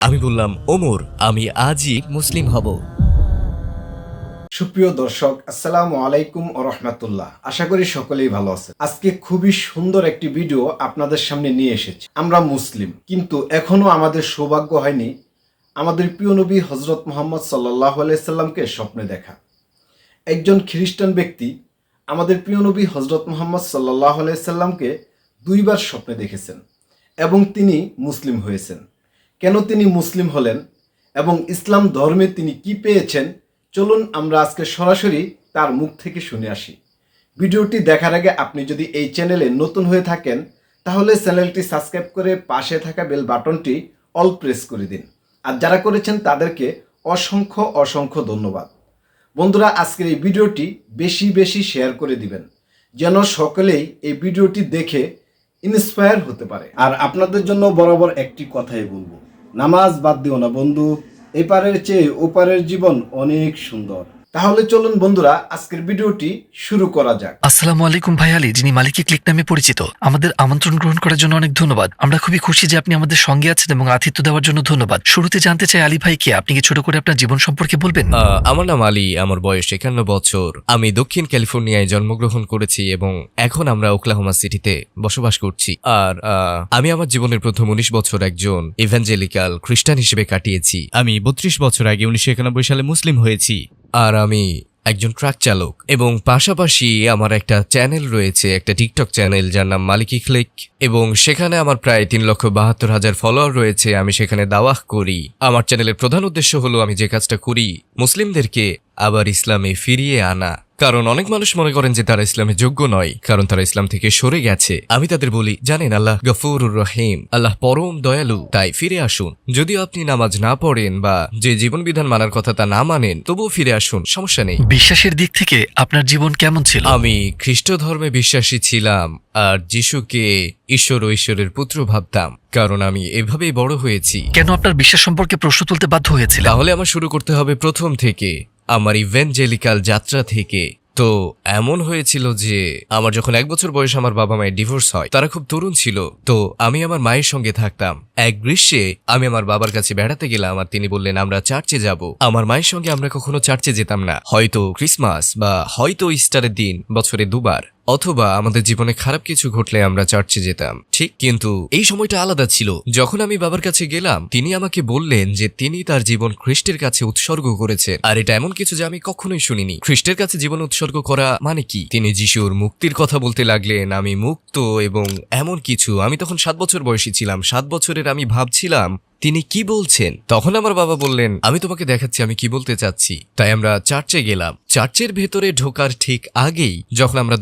আমি বললাম, ওমর, আমি আজই মুসলিম হব। সুপ্রিয় দর্শক, আসসালামু আলাইকুম ও রহমতুল্লাহ। আশা করি সকলেই ভালো আছে। আজকে খুবই সুন্দর একটি ভিডিও আপনাদের সামনে নিয়ে এসেছি। আমরা মুসলিম, কিন্তু এখনো আমাদের সৌভাগ্য হয়নি আমাদের প্রিয় নবী হজরত মুহাম্মদ সাল্লাল্লাহু আলাইহি সাল্লামকে স্বপ্নে দেখা। একজন খ্রিস্টান ব্যক্তি আমাদের প্রিয় নবী হজরত মুহাম্মদ সাল্লাল্লাহু আলাইহি সাল্লামকে দুইবার স্বপ্নে দেখেছেন এবং তিনি মুসলিম হয়েছেন। কেন তিনি মুসলিম হলেন এবং ইসলাম ধর্মে তিনি কি পেয়েছেন, চলুন আমরা আজকে সরাসরি তার মুখ থেকে শুনে আসি। ভিডিওটি দেখার আগে আপনি যদি এই চ্যানেলে নতুন হয়ে থাকেন তাহলে চ্যানেলটি সাবস্ক্রাইব করে পাশে থাকা বেল বাটনটি অল প্রেস করে দিন। আর যারা করেছেন তাদেরকে অসংখ্য অসংখ্য ধন্যবাদ। বন্ধুরা, আজকের এই ভিডিওটি বেশি বেশি শেয়ার করে দিবেন যেন সকলেই এই ভিডিওটি দেখে ইন্সপায়ার হতে পারে। আর আপনাদের জন্য বরাবর একটি কথাই বলবো, নামাজ বাদ দিও না বন্ধু, এপারের চেয়ে ওপারের জীবন অনেক সুন্দর। তাহলে চলুন বন্ধুরা, আজকের ভিডিওটি শুরু করা যাক। আসসালামু আলাইকুম ভাই আলী, যিনি মালিকি ক্লিক নামে পরিচিত। আমাদের আমন্ত্রণ গ্রহণ করার জন্য অনেক ধন্যবাদ। আমরা খুবই খুশি যে আপনি আমাদের সঙ্গে আছেন এবং আতিথ্য দেওয়ার জন্য ধন্যবাদ। শুরুতে জানতে চাই আলী ভাই কে, আপনি কি ছোট করে আপনার জীবন সম্পর্কে বলবেন? আমার নাম আলী, আমার বয়স 51 বছর। আমি দক্ষিণ ক্যালিফোর্নিয়ায় জন্মগ্রহণ করেছি এবং এখন আমরা ওকলাহোমা সিটিতে বসবাস করছি। আর আমি আমার জীবনের প্রথম 19 বছর একজন ইভাঞ্জেলিক্যাল খ্রিস্টান হিসেবে কাটিয়েছি। আমি 32 বছর আগে 1991 সালে মুসলিম হয়েছি। আর আমি একজন ট্রাক চালক এবং পাশাপাশি আমার একটা চ্যানেল রয়েছে, একটা টিকটক চ্যানেল যার নাম মালিকি ক্লিক, এবং সেখানে আমার প্রায় 3,72,000 ফলোয়ার রয়েছে। আমি সেখানে দাওয়াহ করি। আমার চ্যানেলের প্রধান উদ্দেশ্য হলো আমি যে কাজটা করি, মুসলিমদেরকে আবার ইসলামে ফিরিয়ে আনা। কারণ অনেক মানুষ মনে করেন যে তারা ইসলামে যোগ্য নয়, কারণ তারা ইসলাম থেকে সরে গেছে। আমি তাদের বলি, জানেন আল্লাহ গফুরুর রহিম, আল্লাহ পরম দয়ালু, তাই ফিরে আসুন। যদিও আপনি নামাজ না পড়েন বা যে জীবন বিধান মানার কথা তা না মানেন, তবুও ফিরে আসুন, সমস্যা নেই। বিশ্বাসের দিক থেকে আপনার জীবন কেমন ছিল? আমি খ্রিস্ট ধর্মে বিশ্বাসী ছিলাম আর যিশুকে ঈশ্বর ও ঈশ্বরের পুত্র ভাবতাম, কারণ আমি এভাবেই বড় হয়েছি। কেন আপনার বিশ্বাস সম্পর্কে প্রশ্ন তুলতে বাধ্য হয়েছিল? তাহলে আমার শুরু করতে হবে প্রথম থেকে, আমার ইভেঞ্জেলিক্যাল যাত্রা থেকে। তো এমন হয়েছিল যে আমার যখন 1 বছর বয়স আমার বাবা মায়ের ডিভোর্স হয়। তারা খুব তরুণ ছিল। তো আমি আমার মায়ের সঙ্গে থাকতাম। এক গ্রীষ্মে আমি আমার বাবার কাছে বেড়াতে গেলাম আর তিনি বললেন আমরা চার্চে যাব। আমার মায়ের সঙ্গে আমরা কখনো চার্চে যেতাম না, হয়তো ক্রিসমাস বা হয়তো ইস্টারের দিন বছরে 2 বার, অথবা আমাদের জীবনে খারাপ কিছু ঘটলে আমরা চার্চে যেতাম, ঠিক। কিন্তু এই সময়টা আলাদা ছিল। যখন আমি বাবার কাছে গেলাম, তিনি আমাকে বললেন যে তিনি তার জীবন খ্রিস্টের কাছে উৎসর্গ করেছেন। আর এটা এমন কিছু যে আমি কখনোই শুনিনি। খ্রিস্টের কাছে জীবন উৎসর্গ করা মানে কি? তিনি যিশুর মুক্তির কথা বলতে লাগলেন, আমি মুক্ত এবং এমন কিছু। আমি তখন 7 বছর বয়সী ছিলাম। 7 বছরের আমি ভাবছিলাম তিনি কি বলছেন। তখন আমার বাবা বললেন, আমি তোমাকে দেখাচ্ছি আমি কি বলতে চাচ্ছি। তাই আমরা চার্চে গেলাম। চার্চের ভেতরে ঢোকার ঠিক আগেই, যখন আমরা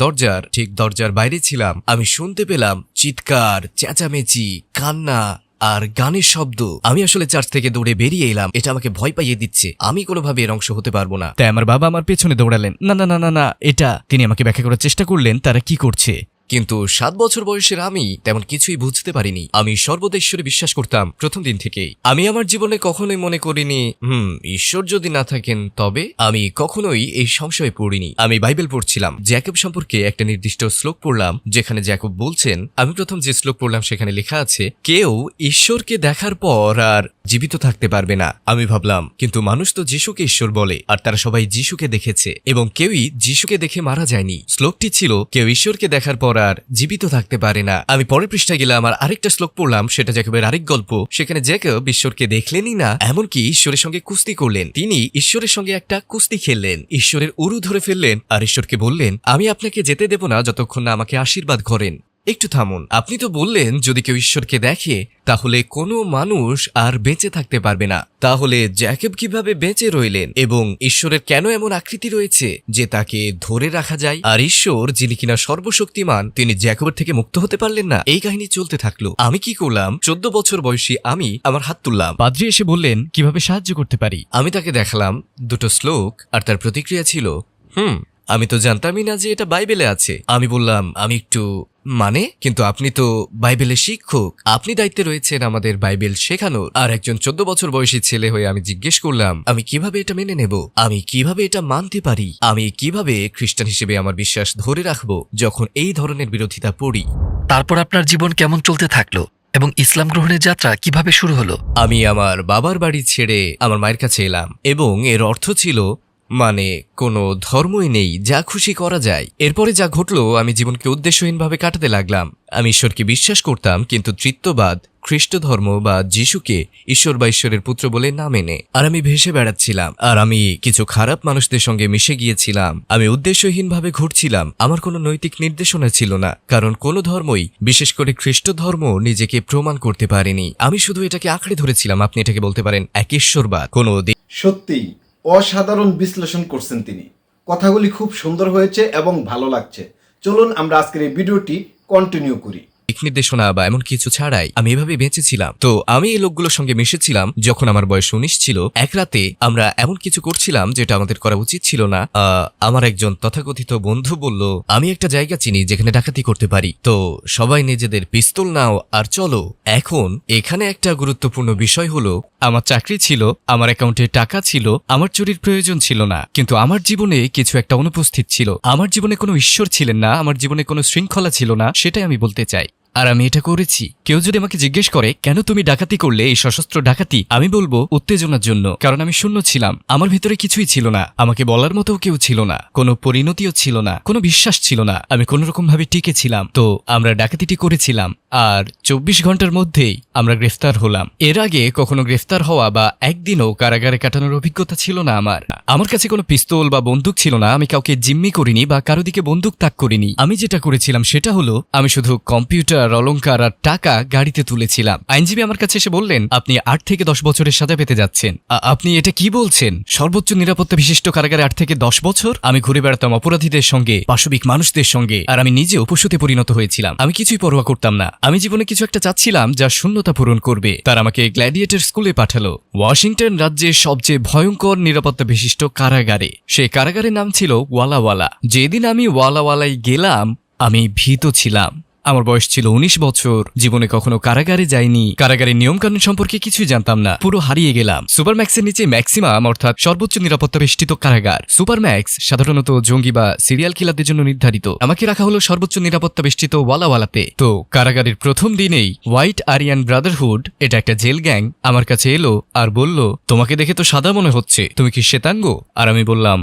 দরজার বাইরে ছিলাম, আমি শুনতে পেলাম চিৎকার, চেঁচামেচি, কান্না আর গানের শব্দ। আমি আসলে চার্চ থেকে দৌড়ে বেরিয়ে এলাম। এটা আমাকে ভয় পাইয়ে দিচ্ছে। আমি কোনোভাবে এর অংশ হতে পারবো না। তাই আমার বাবা আমার পেছনে দৌড়ালেন। না না না না না, এটা। তিনি আমাকে ব্যাখ্যা করার চেষ্টা করলেন তারা কি করছে। কিন্তু 7 বছর বয়সের আমি তেমন কিছুই বুঝতে পারিনি। আমি সর্বদা ঈশ্বরে বিশ্বাস করতাম প্রথম দিন থেকেই। আমি আমার জীবনে কখনোই মনে করিনি ঈশ্বর যদি না থাকেন তবে। আমি কখনোই এই সংশয়ে পড়িনি। আমি বাইবেল পড়ছিলাম। জ্যাকব সম্পর্কে একটা নির্দিষ্ট শ্লোক পড়লাম, যেখানে জ্যাকব বলছেন, আমি প্রথম যে শ্লোক পড়লাম সেখানে লেখা আছে, কেউ ঈশ্বরকে দেখার পর আর জীবিত থাকতে পারবে না। আমি ভাবলাম, কিন্তু মানুষ তো যিশুকে ঈশ্বর বলে, আর তারা সবাই যিশুকে দেখেছে এবং কেউই যিশুকে দেখে মারা যায়নি। শ্লোকটি ছিল, কেউ ঈশ্বরকে দেখার পর আর জীবিত থাকতে পারে না। আমি পরের পৃষ্ঠায় গেলাম আর আরেকটা শ্লোক পড়লাম, সেটা জ্যাকবের আরেক গল্প। সেখানে জ্যাকব ঈশ্বরকে দেখলেনই না, এমনকি ঈশ্বরের সঙ্গে কুস্তি করলেন। তিনি ঈশ্বরের সঙ্গে একটা কুস্তি খেললেন, ঈশ্বরের উরু ধরে ফেললেন আর ঈশ্বরকে বললেন, আমি আপনাকে যেতে দেব না যতক্ষণ না আমাকে আশীর্বাদ করেন। একটু থামুন, আপনি তো বললেন যদি কেউ ঈশ্বরকে দেখে তাহলে কোনো মানুষ আর বেঁচে থাকতে পারবে না। তাহলে জ্যাকব কিভাবে বেঁচে রইলেন এবং ঈশ্বরের কেন এমন আকৃতি রয়েছে যে তাকে ধরে রাখা যায়? আর ঈশ্বর, যিনি কিনা সর্বশক্তিমান, তিনি জ্যাকবের থেকে মুক্ত হতে পারলেন না? এই কাহিনী চলতে থাকলো। আমি কি করলাম, 14 বছর বয়সী আমি আমার হাত তুললাম। পাদ্রী এসে বললেন কিভাবে সাহায্য করতে পারি। আমি তাকে দেখালাম 2টো শ্লোক আর তার প্রতিক্রিয়া ছিল, আমি তো জানতামই না যে এটা বাইবেলে আছে। আমি বললাম, আমি একটু কিন্তু আপনি তো বাইবেলের শিক্ষক, আপনি দায়িত্বে রয়েছেন আমাদের বাইবেল শেখানোর। আর একজন 14 বছর বয়সী ছেলে হয়ে আমি জিজ্ঞেস করলাম, আমি কিভাবে এটা মেনে নেব? আমি কিভাবে এটা মানতে পারি? আমি কিভাবে খ্রিস্টান হিসেবে আমার বিশ্বাস ধরে রাখবো যখন এই ধরনের বিরোধিতা পড়ি? তারপর আপনার জীবন কেমন চলতে থাকলো এবং ইসলাম গ্রহণের যাত্রা কিভাবে শুরু হলো? আমি আমার বাবার বাড়ি ছেড়ে আমার মায়ের কাছে এলাম এবং এর অর্থ ছিল মানে কোনো ধর্মই নেই, যা খুশি করা যায়। এরপরে যা ঘটলো, আমি জীবনকে উদ্দেশ্যহীনভাবে কাটাতে লাগলাম। আমি ঈশ্বরকে বিশ্বাস করতাম, কিন্তু তৃত্ববাদ, খ্রিস্ট ধর্ম বা যিশুকে ঈশ্বর বা ঈশ্বরের পুত্র বলে না মেনে। আর আমি ভেসে বেড়াচ্ছিলাম, আর আমি কিছু খারাপ মানুষদের সঙ্গে মিশে গিয়েছিলাম। আমি উদ্দেশ্যহীনভাবে ঘুরছিলাম। আমার কোনো নৈতিক নির্দেশনা ছিল না, কারণ কোনো ধর্মই, বিশেষ করে খ্রিস্ট ধর্ম, নিজেকে প্রমাণ করতে পারেনি। আমি শুধু এটাকে আঁকড়ে ধরেছিলাম। আপনি এটাকে বলতে পারেন একেশ্বরবাদ। কোনো সত্যিই অসাধারণ বিশ্লেষণ করছেন তিনি। কথাগুলি খুব সুন্দর হয়েছে এবং ভালো লাগছে। চলুন আমরা আজকের এই ভিডিওটি কন্টিনিউ করি। দিক নির্দেশনা বা এমন কিছু ছাড়াই আমি এভাবে বেঁচেছিলাম। তো আমি এই লোকগুলোর সঙ্গে মিশেছিলাম যখন আমার বয়স 19 ছিল। এক রাতে আমরা এমন কিছু করছিলাম যেটা আমাদের করা উচিত ছিল না। আমার একজন তথাকথিত বন্ধু বলল, আমি একটা জায়গা চিনি যেখানে ডাকাতি করতে পারি, তো সবাই নিজেদের পিস্তল নাও আর চলো। এখন এখানে একটা গুরুত্বপূর্ণ বিষয় হলো, আমার চাকরি ছিল, আমার অ্যাকাউন্টে টাকা ছিল, আমার চুরির প্রয়োজন ছিল না, কিন্তু আমার জীবনে কিছু একটা অনুপস্থিত ছিল। আমার জীবনে কোনো ঈশ্বর ছিলেন না, আমার জীবনে কোনো শৃঙ্খলা ছিল না, সেটাই আমি বলতে চাই। আর আমি এটা করেছি। কেউ যদি আমাকে জিজ্ঞেস করে কেন তুমি ডাকাতি করলে, এই সশস্ত্র ডাকাতি, আমি বলবো উত্তেজনার জন্য। কারণ আমি শূন্য ছিলাম, আমার ভিতরে কিছুই ছিল না, আমাকে বলার মতো কেউ ছিল না, কোনো পরিণতিও ছিল না, কোনো বিশ্বাস ছিল না, আমি কোনো রকম ভাবে টিকে ছিলাম। তো আমরা ডাকাতিটি করেছিলাম, আর 24 ঘন্টার মধ্যেই আমরা গ্রেফতার হলাম। এর আগে কখনো গ্রেফতার হওয়া বা একদিনও কারাগারে কাটানোর অভিজ্ঞতা ছিল না আমার। আমার কাছে কোনো পিস্তল বা বন্দুক ছিল না, আমি কাউকে জিম্মি করিনি বা কারো দিকে বন্দুক তাক করিনি। আমি যেটা করেছিলাম সেটা হলো, আমি শুধু কম্পিউটার, অলংকার আর টাকা গাড়িতে তুলেছিলাম। আইনজীবী আমার কাছে এসে বললেন, আপনি 8 থেকে 10 বছরের সাজা পেতে যাচ্ছেন। আপনি এটা কি বলছেন? সর্বোচ্চ নিরাপত্তা বিশিষ্ট কারাগারে 8 থেকে 10 বছর? আমি ঘুরে বেড়াতাম অপরাধীদের সঙ্গে, পাশবিক মানুষদের সঙ্গে, আর আমি নিজেও পশুতে পরিণত হয়েছিলাম। আমি কিছুই পরোয়া করতাম না। আমি জীবনে কিছু একটা চাচ্ছিলাম যা শূন্যতা পূরণ করবে। তার আমাকে গ্ল্যাডিয়েটর স্কুলে পাঠালো, ওয়াশিংটন রাজ্যের সবচেয়ে ভয়ঙ্কর নিরাপত্তা বিশিষ্ট কারাগারে। সেই কারাগারের নাম ছিল ওয়ালাওয়ালা। যেদিন আমি ওয়ালাওয়ালায় গেলাম, আমি ভীত ছিলাম। আমার বয়স ছিল 19 বছর, জীবনে কখনো কারাগারে যাইনি, কারাগারের নিয়মকানুন সম্পর্কে কিছুই জানতাম না, পুরো হারিয়ে গেলাম। সুপারম্যাক্সের নিচে ম্যাক্সিমাম, অর্থাৎ সর্বোচ্চ নিরাপত্তা বেষ্টিত কারাগার। সুপারম্যাক্স সাধারণত জঙ্গি বা সিরিয়াল কিলারদের জন্য নির্ধারিত। আমাকে রাখা হলো সর্বোচ্চ নিরাপত্তা বেষ্টিত ওয়ালাওয়ালাতে। তো কারাগারের প্রথম দিনেই হোয়াইট আরিয়ান ব্রাদারহুড, এটা একটা জেল গ্যাং, আমার কাছে এলো আর বলল, তোমাকে দেখে তো সাদা মনে হচ্ছে, তুমি কি শ্বেতাঙ্গ? আর আমি বললাম,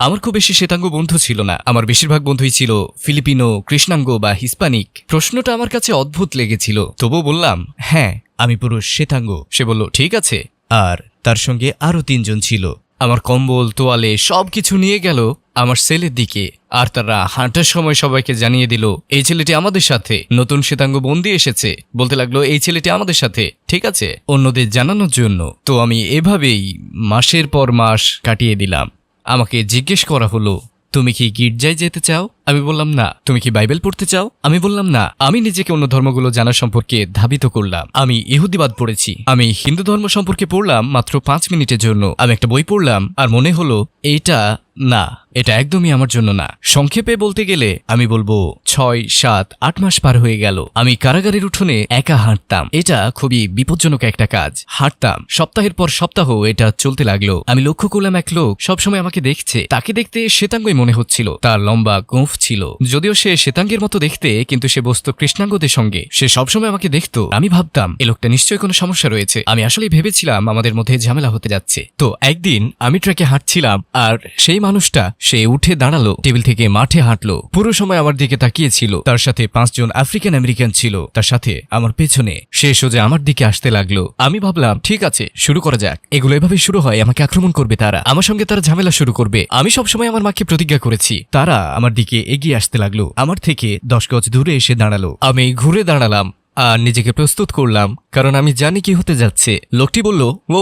আমার খুব বেশি শ্বেতাঙ্গ বন্ধু ছিল না, আমার বেশিরভাগ বন্ধুই ছিল ফিলিপিনো, কৃষ্ণাঙ্গ বা হিস্পানিক। প্রশ্নটা আমার কাছে অদ্ভুত লেগেছিল, তবুও বললাম, হ্যাঁ আমি পুরো শ্বেতাঙ্গ। সে বলল, ঠিক আছে। আর তার সঙ্গে আরো 3 জন ছিল। আমার কম্বল, তোয়ালে সবকিছু নিয়ে গেল আমার সেলের দিকে, আর তারা হাঁটার সময় সবাইকে জানিয়ে দিল, এই ছেলেটি আমাদের সাথে, নতুন শ্বেতাঙ্গ বন্দী এসেছে। বলতে লাগলো, এই ছেলেটি আমাদের সাথে, ঠিক আছে, অন্যদের জানানোর জন্য। তো আমি এভাবেই মাসের পর মাস কাটিয়ে দিলাম। আমাকে জিজ্ঞেস করা হলো, তুমি কি গির্জায় যেতে চাও? আমি বললাম না। তুমি কি বাইবেল পড়তে চাও? আমি বললাম না। আমি নিজেকে অন্য ধর্মগুলো জানার সম্পর্কে ধাবিত করলাম। আমি ইহুদিবাদ পড়েছি। আমি হিন্দু ধর্ম সম্পর্কে পড়লাম মাত্র 5 মিনিটের জন্য। আমি একটা বই পড়লাম আর মনে হলো এটা একদমই আমার জন্য না। সংক্ষেপে বলতে গেলে আমি বলবো 6, 7, 8 মাস পার হয়ে গেল। আমি কারাগারের উঠোনে একা হাঁটতাম। এটা খুবই বিপজ্জনক একটা কাজ। হাঁটতাম, সপ্তাহের পর সপ্তাহ এটা চলতে লাগলো। আমি লক্ষ্য করলাম এক লোক সবসময় আমাকে দেখছে। তাকে দেখতে শ্বেতাঙ্গই মনে হচ্ছিল। তার লম্বা গোঁফ ছিল, যদিও সে শ্বেতাঙ্গের মতো দেখতে, কিন্তু সে বসতো কৃষ্ণাঙ্গদের সঙ্গে। সে সবসময় আমাকে দেখতো। আমি ভাবতাম, এ লোকটা নিশ্চয়ই কোনো সমস্যা রয়েছে। আমি আসলেই ভেবেছিলাম আমাদের মধ্যে ঝামেলা হতে যাচ্ছে। তো একদিন আমি ট্রাকে হাঁটছিলাম, আর সেই মানুষটা, সে উঠে দাঁড়ালো, টেবিল থেকে মাঠে হাঁটলো, পুরো সময় আমার দিকে তাকিয়েছিল। তার সাথে 5 জন আফ্রিকান আমেরিকান ছিল তার সাথে আমার পেছনে। সে সোজা আমার দিকে আসতে লাগলো। আমি ভাবলাম, ঠিক আছে, শুরু করা যাক। এগুলো এভাবে শুরু হয়, আমাকে আক্রমণ করবে তারা, আমার সঙ্গে তারা ঝামেলা শুরু করবে। আমি সবসময় আমার মাকে প্রতিজ্ঞা করেছি। তারা আমার দিকে এগিয়ে আসতে লাগলো, আমার থেকে 10 গজ দূরে এসে দাঁড়ালো। আমি ঘুরে দাঁড়ালাম আর নিজেকে প্রস্তুত করলাম, কারণ আমি জানি কি হতে যাচ্ছে। লোকটি বলল, ও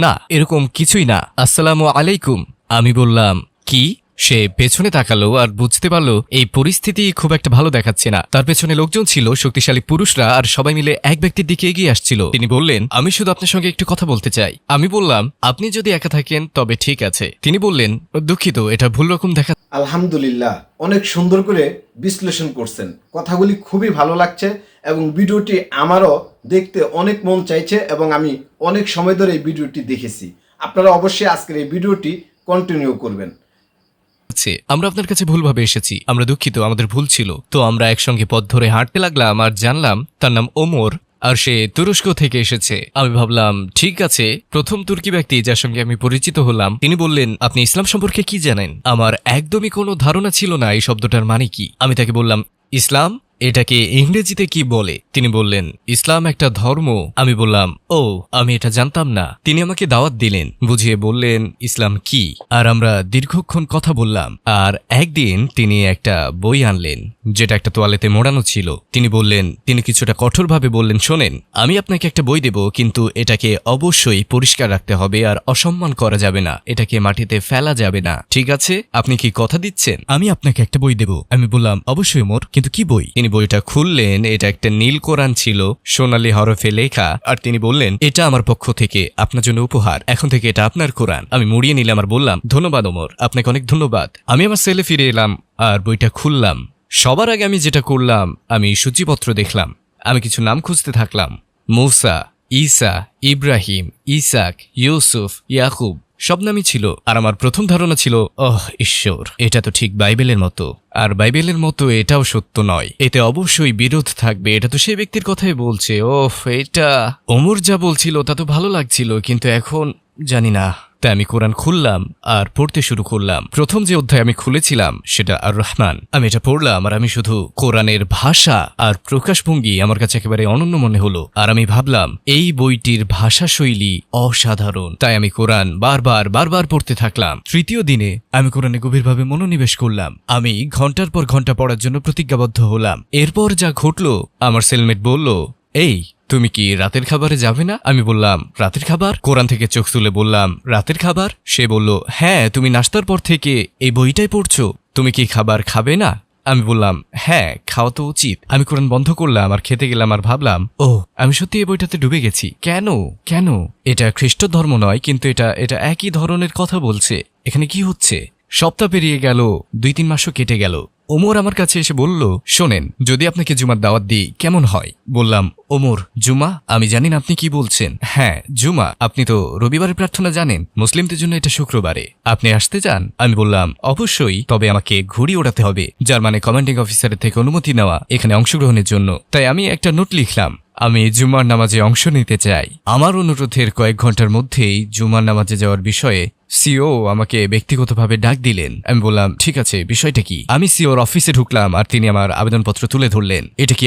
না, এরকম কিছুই না, আসসালামু আলাইকুম। আমি বললাম, কি? সে পেছনে তাকালো আর বুঝতে পারলো এই পরিস্থিতি খুব একটা ভালো দেখাচ্ছে না। তার পেছনে লোকজন ছিল, শক্তিশালী পুরুষরা, আর সবাই মিলে এক ব্যক্তির দিকে এগিয়ে আসছিল। তিনি বললেন, আমি শুধু আপনার সঙ্গে একটু কথা বলতে চাই। আমি বললাম, আপনি যদি একা থাকেন তবে ঠিক আছে। তিনি বললেন, দুঃখিত, এটা ভুল রকম দেখা। আলহামদুলিল্লাহ, অনেক সুন্দর করে বিশ্লেষণ করছেন। কথাগুলি খুবই ভালো লাগছে এবং ভিডিওটি আমারও দেখতে অনেক মন চাইছে এবং আমি অনেক সময় ধরে এই ভিডিওটি দেখেছি। আপনারা অবশ্যই আজকের এই ভিডিওটি কন্টিনিউ করবেন। আছে, আমরা আপনার কাছে ভুলভাবে এসেছি, আমরা দুঃখিত, আমাদের ভুল ছিল। তো আমরা একসঙ্গে পথ ধরে হাঁটতে লাগলাম আর জানলাম তার নাম ওমর আর সে তুরস্ক থেকে এসেছে। আমি ভাবলাম ঠিক আছে, প্রথম তুর্কি ব্যক্তি যার সঙ্গে আমি পরিচিত হলাম। তিনি বললেন, আপনি ইসলাম সম্পর্কে কি জানেন? আমার একদমই কোনো ধারণা ছিল না এই শব্দটার মানে কি। আমি তাকে বললাম, ইসলাম এটাকে ইংরেজিতে কি বলে? তিনি বললেন, ইসলাম একটা ধর্ম। আমি বললাম, ও, আমি এটা জানতাম না। তিনি আমাকে দাওয়াত দিলেন, বুঝিয়ে বললেন ইসলাম কি, আর আমরা দীর্ঘক্ষণ কথা বললাম। আর একদিন তিনি একটা বই আনলেন যেটা একটা তোয়ালেতে মোড়ানো ছিল। তিনি বললেন, তিনি কিছুটা কঠোরভাবে বললেন, শোনেন, আমি আপনাকে একটা বই দেব, কিন্তু এটাকে অবশ্যই পরিষ্কার রাখতে হবে আর অসম্মান করা যাবে না, এটাকে মাটিতে ফেলা যাবে না, ঠিক আছে? আপনি কি কথা দিচ্ছেন? আমি আপনাকে একটা বই দেব। আমি বললাম, অবশ্যই ওমর, কিন্তু কি বই? তিনি বইটা খুললেন, এটা একটা নীল কোরআন ছিল, সোনালী হরফে লেখা, আর তিনি বললেন, এটা আমার পক্ষ থেকে আপনার জন্য উপহার, এখন থেকে এটা আপনার কোরআন। আমি মুড়িয়ে নিলাম আর বললাম, ধন্যবাদ ওমর, আপনাকে অনেক ধন্যবাদ। আমি আমার সেলে ফিরে এলাম আর বইটা খুললাম। সবার আগে আমি যেটা করলাম, আমি সূচিপত্র দেখলাম। আমি কিছু নাম খুঁজতে থাকলাম, মুসা, ঈসা, ইব্রাহিম, ইসাক, ইউসুফ, ইয়াকুব, সব নামই ছিল। আর আমার প্রথম ধারণা ছিল, ওহ ঈশ্বর, এটা তো ঠিক বাইবেলের মতো। আর বাইবেলের মতো এটাও সত্য নয়, এতে অবশ্যই বিরোধ থাকবে, এটা তো সেই ব্যক্তির কথাই বলছে। ওহ, এটা ওমর যা বলছিল তা তো ভালো লাগছিল, কিন্তু এখন জানি না। তাই আমি কোরআন খুললাম আর পড়তে শুরু করলাম। প্রথম যে অধ্যায় আমি খুলেছিলাম সেটা আর রহমান। আমি এটা পড়লাম আর আমি শুধু কোরআনের ভাষা আর প্রকাশভঙ্গি আমার কাছে একেবারে অনন্য মনে হলো। আর আমি ভাবলাম এই বইটির ভাষা শৈলী অসাধারণ। তাই আমি কোরআন বারবার পড়তে থাকলাম। তৃতীয় দিনে আমি কোরআনে গভীরভাবে মনোনিবেশ করলাম। আমি ঘন্টার পর ঘন্টা পড়ার জন্য প্রতিজ্ঞাবদ্ধ হলাম। এরপর যা ঘটলো, আমার সেলমেট বলল, এই তুমি কি রাতের খাবারে যাবে না? আমি বললাম, রাতের খাবার? কোরআন থেকে চোখ তুলে বললাম, রাতের খাবার? সে বলল, হ্যাঁ, তুমি নাস্তার পর থেকে এই বইটাই পড়ছো, তুমি কি খাবার খাবে না? আমি বললাম, হ্যাঁ, খাওয়া তো উচিত। আমি কোরআন বন্ধ করলাম আর খেতে গেলাম আর ভাবলাম, ও, আমি সত্যি এই বইটাতে ডুবে গেছি। কেন? এটা খ্রিস্ট ধর্ম নয়, কিন্তু এটা একই ধরনের কথা বলছে। এখানে কি হচ্ছে? সপ্তাহ পেরিয়ে গেল, 2-3 মাসও কেটে গেল। ওমর আমার কাছে এসে বলল, শোনেন, যদি আপনাকে জুমার দাওয়াত দিই কেমন হয়? বললাম, ওমর, জুমা? আমি জানি না আপনি কি বলছেন। হ্যাঁ, জুমা। আপনি তো রবিবারের প্রার্থনা জানেন, মুসলিমদের জন্য এটা শুক্রবারে। আপনি আসতে চান? আমি বললাম, অবশ্যই, তবে আমাকে ঘুড়ি ওড়াতে হবে, যার মানে কমান্ডিং অফিসারের থেকে অনুমতি নেওয়া এখানে অংশগ্রহণের জন্য। তাই আমি একটা নোট লিখলাম, আমি জুমার নামাজে অংশ নিতে চাই। আমার অনুরোধের কয়েক ঘন্টার মধ্যেই জুমার নামাজে যাওয়ার বিষয়ে সিও আমাকে ব্যক্তিগতভাবে ডাক দিলেন। আমি বললাম, ঠিক আছে, বিষয়টা কি? আমি সিওর অফিসে ঢুকলাম আর তিনি আমার আবেদনপত্র তুলে ধরলেন। এটা কি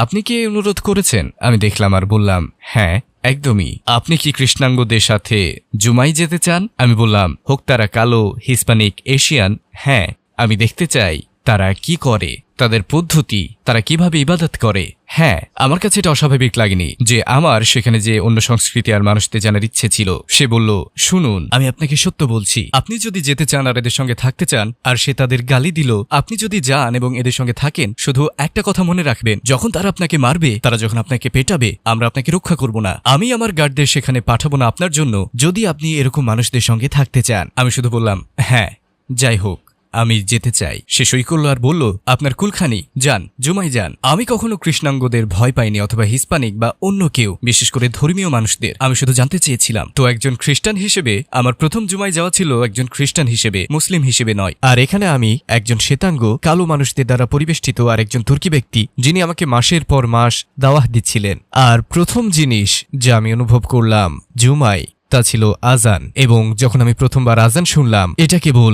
আপনি কি অনুরোধ করেছেন? আমি দেখলাম আর বললাম, হ্যাঁ, একদমই। আপনি কি কৃষ্ণাঙ্গদের সাথে জুমাই যেতে চান? আমি বললাম, হোক তারা কালো, হিস্পানিক, এশিয়ান। হ্যাঁ, আমি দেখতে চাই তারা কি করে, তাদের পদ্ধতি, তারা কিভাবে ইবাদত করে। হ্যাঁ, আমার কাছে এটা অস্বাভাবিক লাগেনি যে আমার সেখানে যে অন্য সংস্কৃতি আর মানুষদের জানার ইচ্ছে ছিল। সে বলল, শুনুন, আমি আপনাকে সত্য বলছি, আপনি যদি যেতে চান আর এদের সঙ্গে থাকতে চান, আর সে তাদের গালি দিল, আপনি যদি যান এবং এদের সঙ্গে থাকেন, শুধু একটা কথা মনে রাখবেন, যখন তারা আপনাকে মারবে, তারা যখন আপনাকে পেটাবে, আমরা আপনাকে রক্ষা করব না। আমি আমার গার্ডদের সেখানে পাঠাবো না আপনার জন্য, যদি আপনি এরকম মানুষদের সঙ্গে থাকতে চান। আমি শুধু বললাম, হ্যাঁ, যাই হোক, আমি যেতে চাই। সে সই করল আর বলল, আপনার কুলখানি, যান, জুমাই যান। আমি কখনো কৃষ্ণাঙ্গদের ভয় পাইনি, অথবা হিস্পানিক বা অন্য কেউ, বিশেষ করে ধর্মীয় মানুষদের। আমি শুধু জানতে চেয়েছিলাম। তো একজন খ্রিস্টান হিসেবে আমার প্রথম জুমাই যাওয়া ছিল একজন খ্রিস্টান হিসেবে, মুসলিম হিসেবে নয়। আর এখানে আমি একজন শ্বেতাঙ্গ কালো মানুষদের দ্বারা পরিবেষ্টিত আর একজন তুর্কি ব্যক্তি, যিনি আমাকে মাসের পর মাস দাওয়াত দিচ্ছিলেন। আর প্রথম জিনিস যা আমি অনুভব করলাম জুমাই, তা ছিল আজান। এবং যখন আমি প্রথমবার আজান শুনলাম, এটা কেবল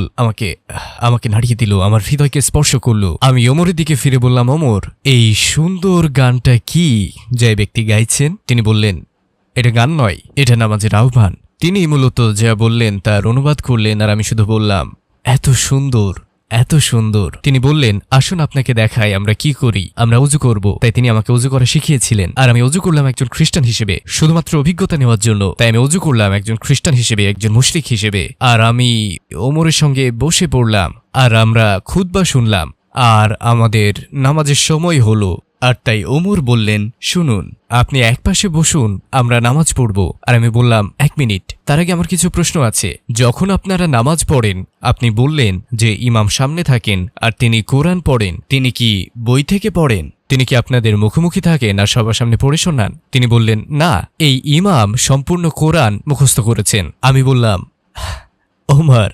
আমাকে নাড়িয়ে দিল, আমার হৃদয়কে স্পর্শ করলো। আমি ওমরের দিকে ফিরে বললাম, ওমর, এই সুন্দর গানটা কি যে ব্যক্তি গাইছেন? তিনি বললেন, এটা গান নয়, এটা নামাজের আহ্বান। তিনি মূলত যা বললেন তার অনুবাদ করলেন, আর আমি শুধু বললাম, এত সুন্দর, এত সুন্দর। তিনি বললেন, আসুন আপনাকে দেখাই আমরা কি করি। আমরা উজু করব। তাই তিনি আমাকে উজু করা শিখিয়েছিলেন। আর আমি উজু করলাম একজন খ্রিস্টান হিসেবে, শুধুমাত্র অভিজ্ঞতা নেওয়ার জন্য। তাই আমি উজু করলাম একজন খ্রিস্টান হিসেবে, একজন মুশরিক হিসেবে। আর আমি ওমরের সঙ্গে বসে পড়লাম আর আমরা খুতবা শুনলাম, আর আমাদের নামাজের সময় হলো। আর তাই ওমর বললেন, শুনুন, আপনি একপাশে বসুন, আমরা নামাজ পড়ব। আর আমি বললাম, 1 মিনিট, তার আগে আমার কিছু প্রশ্ন আছে। যখন আপনারা নামাজ পড়েন, আপনি বললেন যে ইমাম সামনে থাকেন আর তিনি কোরআন পড়েন, তিনি কি বই থেকে পড়েন? তিনি কি আপনাদের মুখোমুখি থাকেন আর সবার সামনে পড়ে শোনান? তিনি বললেন, না, এই ইমাম সম্পূর্ণ কোরআন মুখস্থ করেছেন। আমি বললাম, ওমর,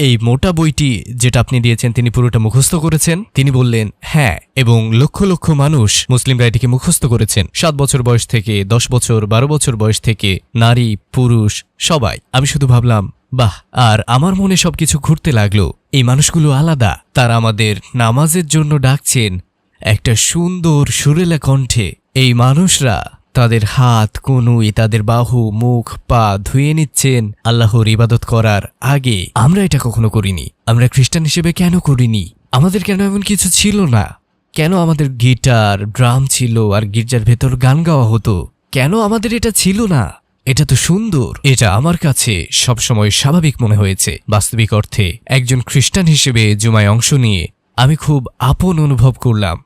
এই মোটা বইটি যেটা আপনি দিয়েছেন তিনি পুরোটা মুখস্থ করেছেন? তিনি বললেন হ্যাঁ, এবং লক্ষ লক্ষ মানুষ মুসলিমরা এটিকে মুখস্থ করেছেন, 7 বছর বয়স থেকে 10 বছর 12 বছর বয়স থেকে, নারী পুরুষ সবাই। আমি শুধু ভাবলাম বাহ, আর আমার মনে সবকিছু ঘুরতে লাগলো। এই মানুষগুলো আলাদা, তারা আমাদের নামাজের জন্য ডাকছেন একটা সুন্দর সুরেলা কণ্ঠে। এই মানুষরা তাদের হাত, কনুই, তাদের বাহু, মুখ, পা ধুয়ে নিচ্ছেন আল্লাহর ইবাদত করার আগে। আমরা এটা কখনো করিনি। আমরা খ্রিস্টান হিসেবে কেন করিনি? আমাদের কেন এমন কিছু ছিল না? কেন আমাদের গিটার, ড্রাম ছিল আর গির্জার ভেতর গান গাওয়া হতো? কেন আমাদের এটা ছিল না? এটা তো সুন্দর। এটা আমার কাছে সবসময় স্বাভাবিক মনে হয়েছে। বাস্তবিক অর্থে একজন খ্রিস্টান হিসেবে জুমায় অংশ নিয়ে আমি খুব আপন অনুভব করলাম,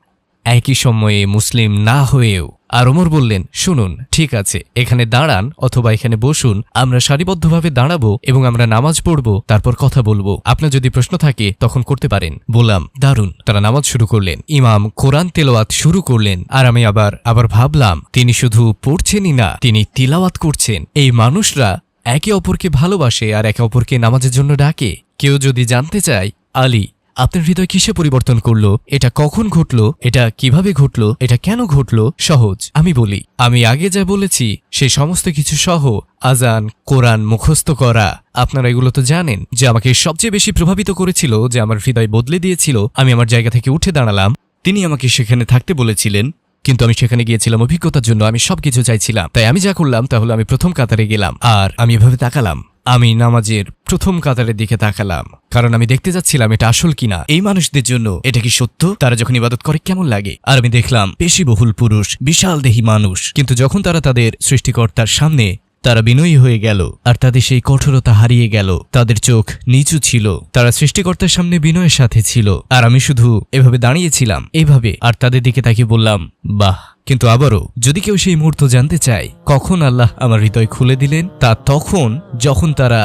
একই সময়ে মুসলিম না হয়েও। আর ওমর বললেন, শুনুন, ঠিক আছে, এখানে দাঁড়ান অথবা এখানে বসুন, আমরা সারিবদ্ধভাবে দাঁড়াবো এবং আমরা নামাজ পড়ব, তারপর কথা বলবো। আপনার যদি প্রশ্ন থাকে তখন করতে পারেন। বললাম, দারুণ। তারা নামাজ শুরু করলেন, ইমাম কোরআন তেলাওয়াত শুরু করলেন, আর আমি আবার ভাবলাম তিনি শুধু পড়ছেনই না, তিনি তিলাওয়াত করছেন। এই মানুষরা একে অপরকে ভালোবাসে আর একে অপরকে নামাজের জন্য ডাকে। কেউ যদি জানতে চায়, আলী আপনার হৃদয় কিসে পরিবর্তন করলো, এটা কখন ঘটলো, এটা কিভাবে ঘটলো, এটা কেন ঘটলো, সহজ। আমি বলি, আমি আগে যা বলেছি সেই সমস্ত কিছু সহ আজান, কোরআন মুখস্থ করা, আপনারা এগুলো তো জানেন, যে আমাকে সবচেয়ে বেশি প্রভাবিত করেছিল, যে আমার হৃদয় বদলে দিয়েছিল। আমি আমার জায়গা থেকে উঠে দাঁড়ালাম। তিনি আমাকে সেখানে থাকতে বলেছিলেন, কিন্তু আমি সেখানে গিয়েছিলাম অভিজ্ঞতার জন্য। আমি সবকিছু চাইছিলাম। তাই আমি যা করলাম তা হলো আমি প্রথম কাতারে গেলাম, আর আমি এভাবে তাকালাম। আমি নামাজের প্রথম কাতারের দিকে তাকালাম, কারণ আমি দেখতে যাচ্ছিলাম এটা আসল কিনা, এই মানুষদের জন্য এটা কি সত্য, তারা যখন ইবাদত করে কেমন লাগে। আর আমি দেখলাম পেশিবহুল পুরুষ, বিশাল দেহী মানুষ, কিন্তু যখন তারা তাদের সৃষ্টিকর্তার সামনে তারা বিনয়ী হয়ে গেল আর তাদের সেই কঠোরতা হারিয়ে গেল, তাদের চোখ নিচু ছিল, তারা সৃষ্টিকর্তার সামনে বিনয়ের সাথে ছিল। আর আমি শুধু এভাবে দাঁড়িয়েছিলাম, এইভাবে, আর তাদের দিকে তাকিয়ে বললাম, বাহ। কিন্তু আবারও যদি কেউ সেই মুহূর্ত জানতে চায় কখন আল্লাহ আমার হৃদয় খুলে দিলেন, তা তখন যখন তারা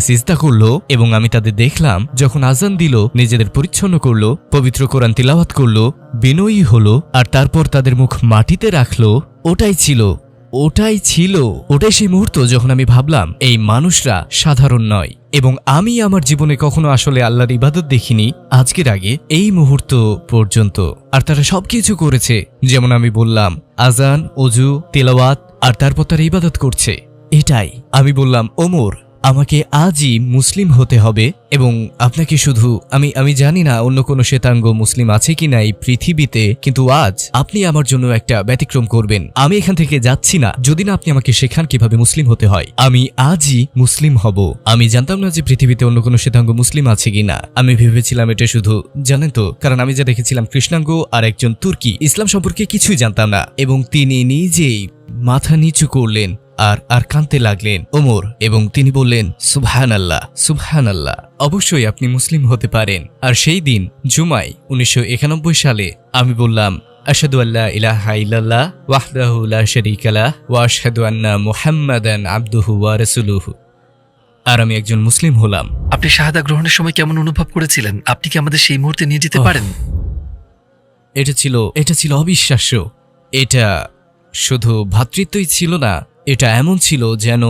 সিজদা করলো এবং আমি তাদের দেখলাম যখন আজান দিল, নিজেদের পরিচ্ছন্ন করলো, পবিত্র কোরআন তিলাওয়াত করলো, বিনয়ী হলো, আর তারপর তাদের মুখ মাটিতে রাখলো। ওটাই সেই মুহূর্ত যখন আমি ভাবলাম এই মানুষরা সাধারণ নয়। এবং আমি আমার জীবনে কখনো আসলে আল্লাহর ইবাদত দেখিনি আজকের আগে এই মুহূর্ত পর্যন্ত। আর তারা সবকিছু করেছে যেমন আমি বললাম, আজান, ওযু, তেলাওয়াত, আর তারপর তারা ইবাদত করছে। এটাই আমি বললাম, ওমর আমাকে আজই মুসলিম হতে হবে, এবং আপনাকে শুধু আমি জানি না অন্য কোনো শ্বেতাঙ্গ মুসলিম আছে কিনা এই পৃথিবীতে, কিন্তু আজ আপনি আমার জন্য একটা ব্যতিক্রম করবেন। আমি এখান থেকে যাচ্ছি না যদি না আপনি আমাকে শেখান কিভাবে মুসলিম হতে হয়। আমি আজই মুসলিম হব। আমি জানতাম না যে পৃথিবীতে অন্য কোনো শ্বেতাঙ্গ মুসলিম আছে কিনা। আমি ভেবেছিলাম এটা শুধু, জানেন তো, কারণ আমি যা দেখেছিলাম কৃষ্ণাঙ্গ আর একজন তুর্কি, ইসলাম সম্পর্কে কিছুই জানতাম না। এবং তিনি নিজেই মাথা নিচু করলেন আর কাঁদতে লাগলেন, ওমর, এবং তিনি বললেন, সুবহানাল্লাহ, সুবহানাল্লাহ, অবশ্যই আপনি মুসলিম হতে পারেন। আর সেই দিন জুমায় 1991 সালে আমি বললাম, আশহাদু আল্লা ইলাহা ইল্লাল্লাহ ওয়াহদাহু লা শারীকা লাহ ওয়া আশহাদু আন্না মুহাম্মাদান আবদুহু ওয়া রাসূলুহু। আর আমি একজন মুসলিম হলাম। আপনি শাহাদা গ্রহণের সময় কেমন অনুভব করেছিলেন? আপনি কি আমাদের সেই মুহূর্তে নিয়ে যেতে পারেন? এটা ছিল অবিশ্বাস্য। এটা শুধু ভ্রাতৃত্বই ছিল না, এটা এমন ছিল যেন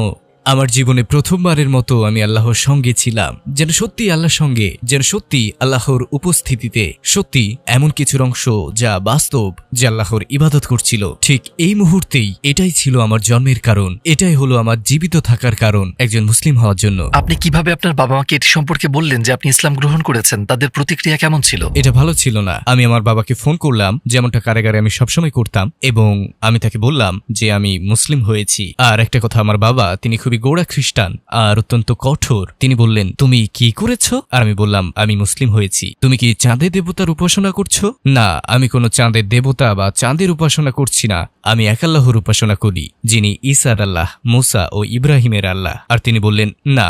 আমার জীবনে প্রথমবারের মতো আমি আল্লাহর সঙ্গে ছিলাম, যেন সত্যি আল্লাহর সঙ্গে, যেন সত্যি আল্লাহর উপস্থিতিতে, সত্যি এমন কিছুর অংশ যা বাস্তব, যে আল্লাহর ইবাদত করছিল। ঠিক এই মুহূর্তেই এটাই ছিল আমার জন্মের কারণ, এটাই হলো আমার জীবিত থাকার কারণ, একজন মুসলিম হওয়ার জন্য। আপনি কিভাবে আপনার বাবা মাকে এটি সম্পর্কে বললেন যে আপনি ইসলাম গ্রহণ করেছেন? তাদের প্রতিক্রিয়া কেমন ছিল? এটা ভালো ছিল না। আমি আমার বাবাকে ফোন করলাম, যেমনটা কারাগারে আমি সবসময় করতাম, এবং আমি তাকে বললাম যে আমি মুসলিম হয়েছি। আর একটা কথা, আমার বাবা, তিনি খুবই গোড়া খ্রিস্টান আর অত্যন্ত কঠোর। তিনি বললেন, তুমি কি করেছো? আর আমি বললাম, আমি মুসলিম হয়েছি। তুমি কি চাঁদের দেবতার উপাসনা করছো? না, আমি কোনো চাঁদের দেবতা বা চাঁদের উপাসনা করছি না। আমি এক আল্লাহর উপাসনা করি, যিনি ঈসার আল্লাহ, মুসা ও ইব্রাহিমের আল্লাহ। আর তিনি বললেন, না,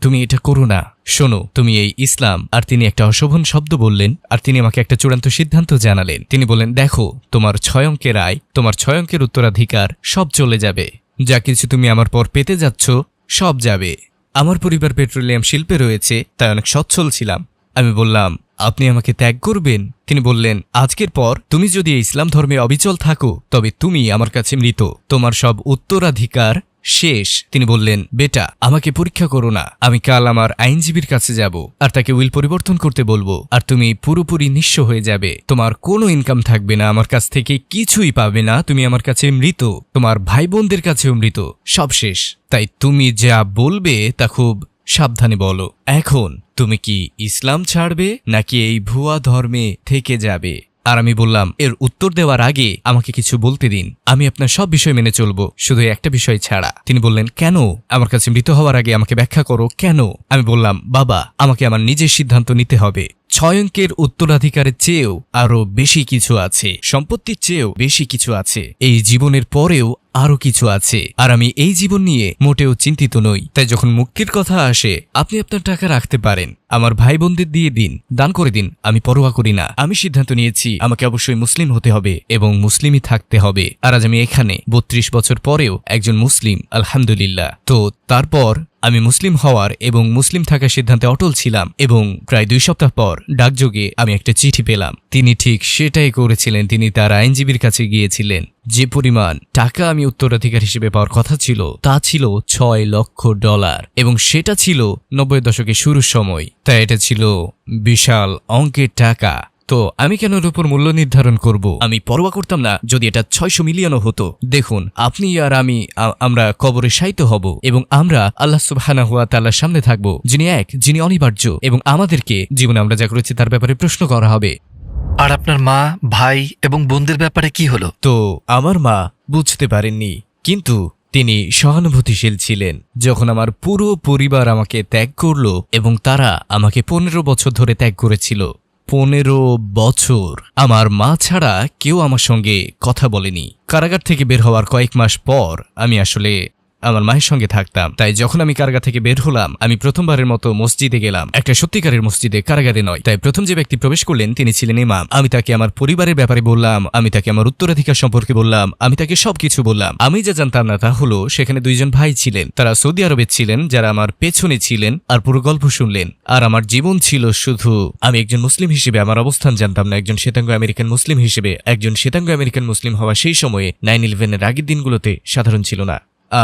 তুমি এটা করো না। শোনো, তুমি এই ইসলাম। আর তিনি একটা অশোভন শব্দ বললেন, আর তিনি আমাকে একটা চূড়ান্ত সিদ্ধান্ত জানালেন। তিনি বললেন, দেখো, তোমার 6 অঙ্কের আয়, তোমার 6 অঙ্কের উত্তরাধিকার সব চলে যাবে। যা কিছু তুমি আমার পর পেতে যাচ্ছ সব যাবে। আমার পরিবার পেট্রোলিয়াম শিল্পে রয়েছে, তাই অনেক সচ্ছল ছিলাম। আমি বললাম, আপনি আমাকে ত্যাগ করবেন? তিনি বললেন, আজকের পর তুমি যদি এই ইসলাম ধর্মে অবিচল থাকো তবে তুমি আমার কাছে মৃত। তোমার সব উত্তরাধিকার শেষ। তিনি বললেন, বেটা আমাকে পরীক্ষা করো না, আমি কাল আমার আইনজীবীর কাছে যাব আর তাকে উইল পরিবর্তন করতে বলবো, আর তুমি পুরোপুরি নিঃস্ব হয়ে যাবে, তোমার কোনো ইনকাম থাকবে না, আমার কাছ থেকে কিছুই পাবে না, তুমি আমার কাছে মৃত, তোমার ভাই বোনদের কাছেও মৃত, সব শেষ। তাই তুমি যা বলবে তা খুব সাবধানে বলো। এখন তুমি কি ইসলাম ছাড়বে নাকি এই ভুয়া ধর্মে থেকে যাবে? আর আমি বললাম, এর উত্তর দেওয়ার আগে আমাকে কিছু বলতে দিন, আমি আপনার সব বিষয় মেনে চলবো, শুধু একটা বিষয় ছাড়া। তিনি বললেন, কেন? আমার কাছে মৃত হওয়ার আগে আমাকে ব্যাখ্যা করো, কেন? আমি বললাম, বাবা আমাকে আমার নিজের সিদ্ধান্ত নিতে হবে। 6 অঙ্কের উত্তরাধিকারের চেয়েও আরো বেশি কিছু আছে, সম্পত্তির চেয়েও বেশি কিছু আছে, এই জীবনের পরেও আরো কিছু আছে, আর আমি এই জীবন নিয়ে মোটেও চিন্তিত নই। তাই যখন মুক্তির কথা আসে, আপনি আপনার টাকা রাখতে পারেন, আমার ভাই বোনদের দিয়ে দিন, দান করে দিন, আমি পরোয়া করি না। আমি সিদ্ধান্ত নিয়েছি আমাকে অবশ্যই মুসলিম হতে হবে এবং মুসলিমই থাকতে হবে। আর আজ আমি এখানে 32 বছর পরেও একজন মুসলিম, আলহামদুলিল্লাহ। তো তারপর আমি মুসলিম হওয়ার এবং মুসলিম থাকার সিদ্ধান্তে অটল ছিলাম, এবং প্রায় 2 সপ্তাহ পর ডাকযোগে আমি একটা চিঠি পেলাম। তিনি ঠিক সেটাই করেছিলেন, তিনি তার আইনজীবীর কাছে গিয়েছিলেন। যে পরিমাণ টাকা আমি উত্তরাধিকার হিসেবে পাওয়ার কথা ছিল তা ছিল $6 লক্ষ, এবং সেটা ছিল 90 দশকের শুরুর সময়। তাই এটা ছিল বিশাল অঙ্কের টাকা। তো আমি কেন এর উপর মূল্য নির্ধারণ করব? আমি পরোয়া করতাম না যদি এটা 600 মিলিয়নও হতো। দেখুন, আপনি আর আমি আমরা কবরে শায়িত হব এবং আমরা আল্লাহ সুবহানাহু ওয়া তাআলার সামনে থাকব, যিনি এক, যিনি অনিবার্য, এবং আমাদেরকে জীবনে আমরা যা করেছি তার ব্যাপারে প্রশ্ন করা হবে। আর আপনার মা, ভাই এবং বোনদের ব্যাপারে কি হলো? তো আমার মা বুঝতে পারেননি, কিন্তু তিনি সহানুভূতিশীল ছিলেন। যখন আমার পুরো পরিবার আমাকে ত্যাগ করলো এবং তারা আমাকে 15 বছর ধরে ত্যাগ করেছিল, 15 বছর আমার মা ছাড়া কেউ আমার সঙ্গে কথা বলেনি। কারাগার থেকে বের হওয়ার কয়েক মাস পর আমি আসলে আমার মায়ের সঙ্গে থাকতাম। তাই যখন আমি কারাগার থেকে বের হলাম, আমি প্রথমবারের মতো মসজিদে গেলাম, একটা সত্যিকারের মসজিদে, কারাগারে নয়। তাই প্রথম যে ব্যক্তি প্রবেশ করলেন তিনি ছিলেন ইমাম। আমি তাকে আমার পরিবারের ব্যাপারে বললাম, আমি তাকে আমার উত্তরাধিকার সম্পর্কে বললাম, আমি তাকে সবকিছু বললাম। আমি যা জানতাম না তা হলো সেখানে 2 জন ভাই ছিলেন, তারা সৌদি আরবে ছিলেন, যারা আমার পেছনে ছিলেন আর পুরো গল্প শুনলেন। আর আমার জীবন ছিল শুধু, আমি একজন মুসলিম হিসেবে আমার অবস্থান জানতাম না, একজন শ্বেতাঙ্গ আমেরিকান মুসলিম হিসেবে। একজন শ্বেতাঙ্গ আমেরিকান মুসলিম হওয়া সেই সময়ে 9/11-এর আগের দিনগুলোতে সাধারণ ছিল না।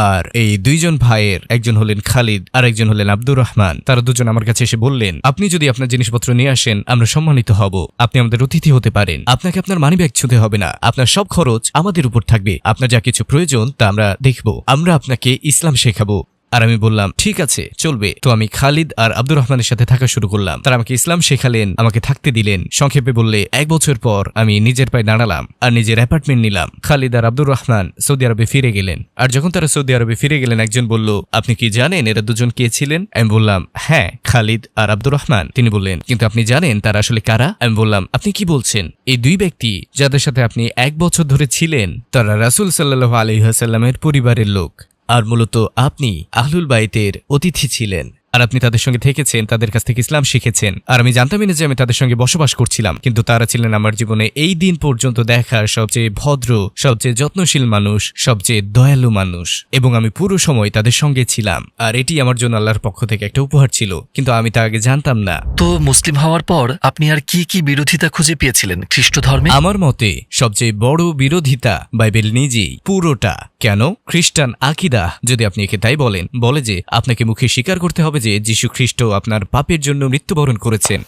আর এই 2 জন ভাইয়ের একজন হলেন খালিদ আর একজন হলেন আব্দুর রহমান। তারা দুজন আমার কাছে এসে বললেন, আপনি যদি আপনার জিনিসপত্র নিয়ে আসেন আমরা সম্মানিত হব, আপনি আমাদের অতিথি হতে পারেন, আপনাকে আপনার মানিব্যাগ ছুঁতে হবে না, আপনার সব খরচ আমাদের উপর থাকবে, আপনার যা কিছু প্রয়োজন তা আমরা দেখব, আমরা আপনাকে ইসলাম শেখাবো। আর আমি বললাম, ঠিক আছে, চলবে। তো আমি খালিদ আর আব্দুর রহমানের সাথে থাকা শুরু করলাম। তারা আমাকে ইসলাম শেখালেন, আমাকে থাকতে দিলেন। সংক্ষেপে বললে 1 বছর পর আমি নিজের পায়ে দাঁড়ালাম আর নিজের অ্যাপার্টমেন্ট নিলাম। খালিদ আর আব্দুর রহমান সৌদি আরবে ফিরে গেলেন। আর যখন তারা সৌদি আরবে ফিরে গেলেন, একজন বলল, আপনি কি জানেন এরা দুজন কে ছিলেন? আমি বললাম, হ্যাঁ, খালিদ আর আব্দুর রহমান। তিনি বললেন, কিন্তু আপনি জানেন তারা আসলে কারা? আমি বললাম, আপনি কি বলছেন? এই 2 ব্যক্তি যাদের সাথে আপনি 1 বছর ধরে ছিলেন তারা রাসূল সাল্লাল্লাহু আলাইহি ওয়াসাল্লামের পরিবারের লোক, আর মূলত আপনি আহলুল বাইতের অতিথি ছিলেন, আর আপনি তাদের সঙ্গে থেকেছেন, তাদের কাছ থেকে ইসলাম শিখেছেন। আর আমি জানতামই না যে আমি তাদের সঙ্গে বসবাস করছিলাম, কিন্তু তারা ছিলেন আমার জীবনে এই দিন পর্যন্ত দেখা সবচেয়ে ভদ্র, সবচেয়ে যত্নশীল মানুষ, সবচেয়ে দয়ালু মানুষ, এবং আমি পুরো সময় তাদের সঙ্গে ছিলাম। আর এটি আমার জন্য আল্লাহর পক্ষ থেকে একটা উপহার ছিল, কিন্তু আমি তা আগে জানতাম না। তো মুসলিম হওয়ার পর আপনি আর কি কি বিরোধিতা খুঁজে পেয়েছিলেন খ্রিস্ট ধর্মে? আমার মতে সবচেয়ে বড় বিরোধিতা বাইবেল নিজেই, পুরোটা। কেন? খ্রিস্টান আকিদা, যদি আপনি একে তাই বলেন, বলে যে আপনাকে মুখে স্বীকার করতে হবে যে যীশু খ্রিস্ট আপনার পাপের জন্য মৃত্যুবরণ করেছেন,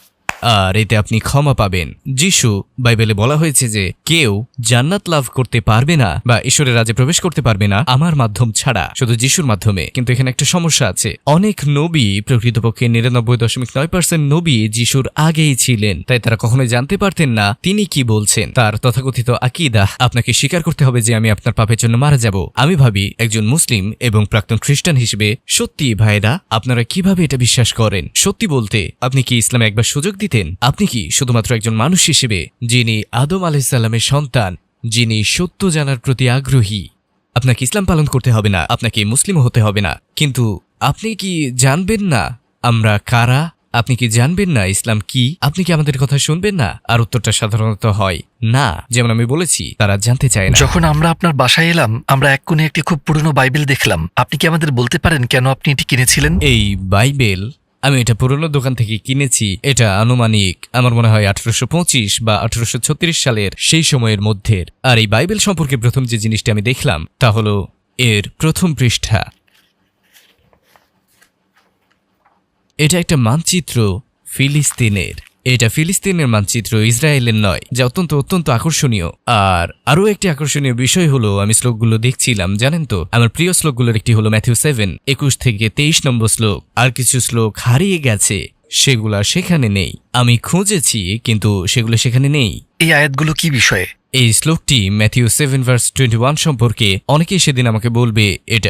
আর এতে আপনি ক্ষমা পাবেন। যিশু, বাইবেলে বলা হয়েছে যে কেউ জান্নাত লাভ করতে পারবে না বা ঈশ্বরের রাজ্যে প্রবেশ করতে পারবে না আমার মাধ্যম ছাড়া, শুধু যিশুর মাধ্যমে। কিন্তু এখানে একটা সমস্যা আছে, অনেক নবী, প্রকৃতপক্ষে 99.9% নবী যিশুর আগেই ছিলেন, তাই তারা কখনোই জানতে পারতেন না তিনি কি বলছেন। তার তথাকথিত আকিদা, আপনাকে স্বীকার করতে হবে যে আমি আপনার পাপের জন্য মারা যাব। আমি ভাবি একজন মুসলিম এবং প্রাক্তন খ্রিস্টান হিসেবে, সত্যি ভাইরা আপনারা কিভাবে এটা বিশ্বাস করেন? সত্যি বলতে, আপনি কি ইসলামে একবার সুযোগ দিতেন? আপনি কি শুধুমাত্র একজন মানুষ হিসেবে, যিনি আদম আলাইহিস সালামের সন্তান, যিনি সত্য জানার প্রতি আগ্রহী, আপনাকে ইসলাম পালন করতে হবে না, আপনাকে মুসলিম হতে হবে না, কিন্তু আপনি কি জানবেন না আমরা কারা? আপনি কি জানবেন না ইসলাম কি? আপনি কি আমাদের কথা শুনবেন না? আর উত্তরটা সাধারণত হয় না। যেমন আমি বলেছি, তারা জানতে চায় না। যখন আমরা আপনার বাসায় এলাম, আমরা এক কোণে একটি খুব পুরনো বাইবেল দেখলাম। আপনি কি আমাদের বলতে পারেন কেন আপনি এটি কিনেছিলেন? এই বাইবেল আমি এটা পুরনো দোকান থেকে কিনেছি। এটা আনুমানিক আমার মনে হয় 1825 বা 1836 সালের সেই সময়ের মধ্যে। আর এই বাইবেল সম্পর্কে প্রথম যে জিনিসটি আমি দেখলাম তা হলো এর প্রথম পৃষ্ঠা। এটা একটা মানচিত্র ফিলিস্তিনের। এটা ফিলিস্তিনের মানচিত্র, ইসরায়েলের নয়, যা অত্যন্ত অত্যন্ত আকর্ষণীয়। আর আরও একটি আকর্ষণীয় বিষয় হলো, আমি শ্লোকগুলো দেখছিলাম, জানেন তো, আমার প্রিয় শ্লোকগুলোর একটি হলো ম্যাথিউ 7, 21 থেকে 23 নম্বর শ্লোক। আর কিছু শ্লোক হারিয়ে গেছে, সেগুলা সেখানে নেই। আমি খুঁজেছি, কিন্তু সেগুলো সেখানে নেই। এই আয়াতগুলো কি বিষয়ে? এই শ্লোকটি ম্যাথিউ 7:21 সম্পর্কে। অনেকেই সেদিন আমাকে বলবে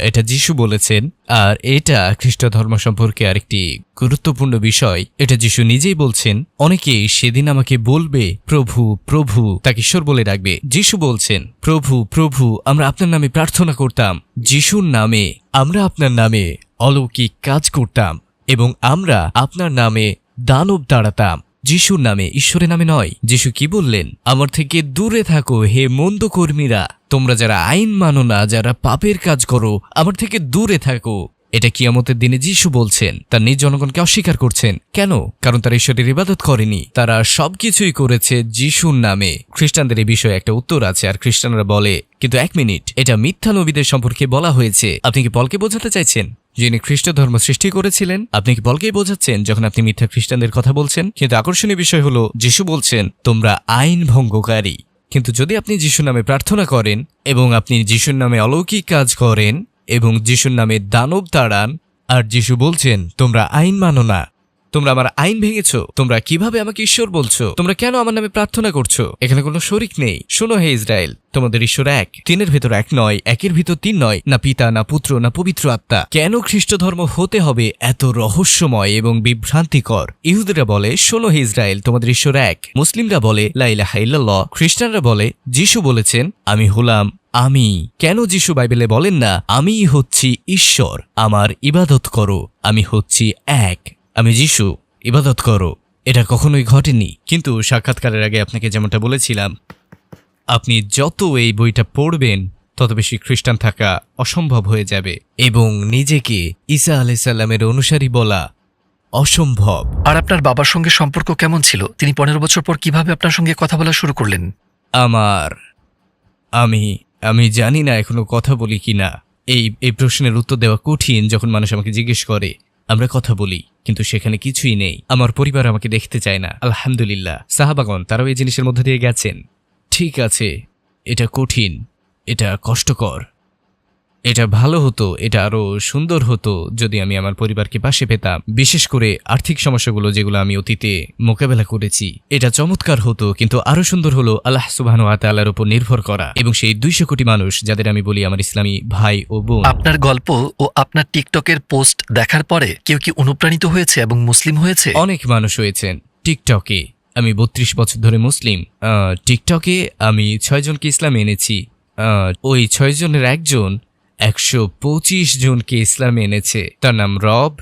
এটা যিশু বলেছেন, আর এটা খ্রিস্ট ধর্ম সম্পর্কে আরেকটি গুরুত্বপূর্ণ বিষয়। এটা যিশু নিজেই বলছেন। অনেকেই সেদিন আমাকে বলবে, প্রভু প্রভু, তাকে ঈশ্বর বলে ডাকবে। যিশু বলছেন, প্রভু প্রভু, আমরা আপনার নামে প্রার্থনা করতাম, যিশুর নামে আমরা আপনার নামে অলৌকিক কাজ করতাম, এবং আমরা আপনার নামে দানব তাড়াতাম। যিশুর নামে, ঈশ্বরের নামে নয়। যিশু কি বললেন? আমার থেকে দূরে থাকো হে মন্দ কর্মীরা, তোমরা যারা আইন মানো না, যারা পাপের কাজ করো, আমার থেকে দূরে থাকো। এটা কিয়ামতের দিনে যিশু বলছেন। তার নিজ জনগণকে অস্বীকার করছেন। কেন? কারণ তারা ঈশ্বরের ইবাদত করেনি, তারা সবকিছুই করেছে যিশুর নামে। খ্রিস্টানদের এই বিষয়ে একটা উত্তর আছে, আর খ্রিস্টানরা বলে, কিন্তু 1 মিনিট, এটা মিথ্যা নবীদের সম্পর্কে বলা হয়েছে। আপনি কি পলকে বোঝাতে চাইছেন যিনি খ্রিস্ট ধর্ম সৃষ্টি করেছিলেন? আপনি কি পলকেই বোঝাচ্ছেন যখন আপনি মিথ্যা খ্রিস্টানদের কথা বলছেন? কিন্তু আকর্ষণীয় বিষয় হলো, যিশু বলছেন তোমরা আইন ভঙ্গকারী। কিন্তু যদি আপনি যিশুর নামে প্রার্থনা করেন, এবং আপনি যিশুর নামে অলৌকিক কাজ করেন, এবং যিশুর নামে দানব তাড়ান, আর যিশু বলছেন তোমরা আইন মানো না, তোমরা আমার আইন ভেঙেছ, তোমরা কিভাবে আমাকে ঈশ্বর বলছো? তোমরা কেন আমার নামে প্রার্থনা করছো? এখানে কোনো শরিক নেই। শোনো হে ইসরায়েল, তোমাদের ঈশ্বর এক, 3-এর ভেতর 1 নয়, 1-এর ভিতর 3 নয়, না পিতা, না পুত্র, না পবিত্র আত্মা। কেন খ্রিস্ট ধর্ম হতে হবে এত রহস্যময় এবং বিভ্রান্তিকর? ইহুদিরা বলে, শোনো হে ইসরায়েল, তোমাদের ঈশ্বর এক। মুসলিমরা বলে লা ইলাহা ইল্লাল্লাহ। খ্রিস্টানরা বলে যিশু বলেছেন আমি হলাম আমি। কেন যিশু বাইবেলে বলেন না আমিই হচ্ছি ঈশ্বর, আমার ইবাদত করো, আমি হচ্ছি এক, আমি যিশু, ইবাদত করো? এটা কখনোই ঘটেনি। কিন্তু সাক্ষাৎকারের আগে আপনাকে যেমনটা বলেছিলাম, আপনি যত এই বইটা পড়বেন তত বেশি খ্রিস্টান থাকা অসম্ভব হয়ে যাবে, এবং নিজেকে ঈসা আলাইহিস সালামের অনুসারী বলা অসম্ভব। আর আপনার বাবার সঙ্গে সম্পর্ক কেমন ছিল? তিনি 15 বছর পর কিভাবে আপনার সঙ্গে কথা বলা শুরু করলেন? আমি জানি না এখনো কথা বলি কিনা। এই প্রশ্নের উত্তর দেওয়া কঠিন যখন মানুষ আমাকে জিজ্ঞেস করে। আমরা কথা বলি, কিন্তু সেখানে কিছুই নেই। আমার পরিবার আমাকে দেখতে চায় না। আলহামদুলিল্লাহ, সাহাবাগণ তারাও এই জিনিসের মধ্যে দিয়ে গেছেন। ঠিক আছে, এটা কঠিন, এটা কষ্টকর। এটা ভালো হতো, এটা আরো সুন্দর হতো যদি আমি আমার পরিবারকে পাশে পেতাম, বিশেষ করে আর্থিক সমস্যাগুলো যেগুলো আমি অতীতে মোকাবেলা করেছি। এটা চমৎকার হতো, কিন্তু আরো সুন্দর হলো আল্লাহ সুবহানাহু ওয়া তাআলার উপর নির্ভর করা, এবং সেই 200 কোটি মানুষ যাদের আমি বলি আমার ইসলামী ভাই ও বোন। আপনার গল্প ও আপনার টিকটকের পোস্ট দেখার পরে কেউ কি অনুপ্রাণিত হয়েছে এবং মুসলিম হয়েছে? অনেক মানুষ হয়েছেন। টিকটকে আমি 32 বছর ধরে মুসলিম। টিকটকে আমি 6 জনকে ইসলামে এনেছি। ওই 6 জনের একজন 125 জনকে ইসলামে এনেছে। তার নাম রব,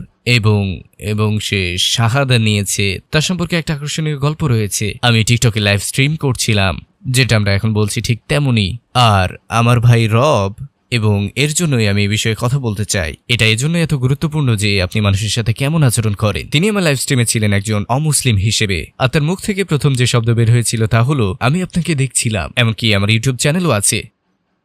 এবং সে শাহাদা নিয়েছে। তার সম্পর্কে একটা আকর্ষণীয় গল্প রয়েছে। আমি টিকটকে লাইভ স্ট্রিম করছিলাম, যেটা আমরা এখন বলছি ঠিক তেমনই। আর আমার ভাই রব, এবং এর জন্যই আমি এই বিষয়ে কথা বলতে চাই। এটা এজন্য এত গুরুত্বপূর্ণ যে আপনি মানুষের সাথে কেমন আচরণ করেন। তিনি আমার লাইভ স্ট্রিমে ছিলেন একজন অমুসলিম হিসেবে, আর তার মুখ থেকে প্রথম যে শব্দ বের হয়েছিল তা হলো আমি আপনাকে দেখছিলাম। এমনকি আমার ইউটিউব চ্যানেলও আছে।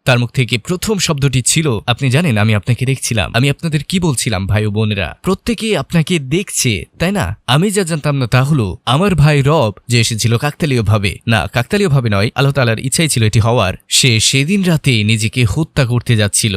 তার মুখ থেকে প্রথম শব্দটি ছিল, আপনি জানেন আমি আপনাকে দেখছিলাম। আমি আপনাদের কি বলছিলাম ভাই ও বোনেরা? প্রত্যেকেই আপনাকে দেখছে, তাই না? আমি যা জানতাম না তা হলো আমার ভাই রব যে এসেছিল কাকতালীয় ভাবে নয়, আল্লাহ তাআলার ইচ্ছাই ছিল এটি হওয়ার। সে সেদিন রাতে নিজেকে হত্যা করতে যাচ্ছিল।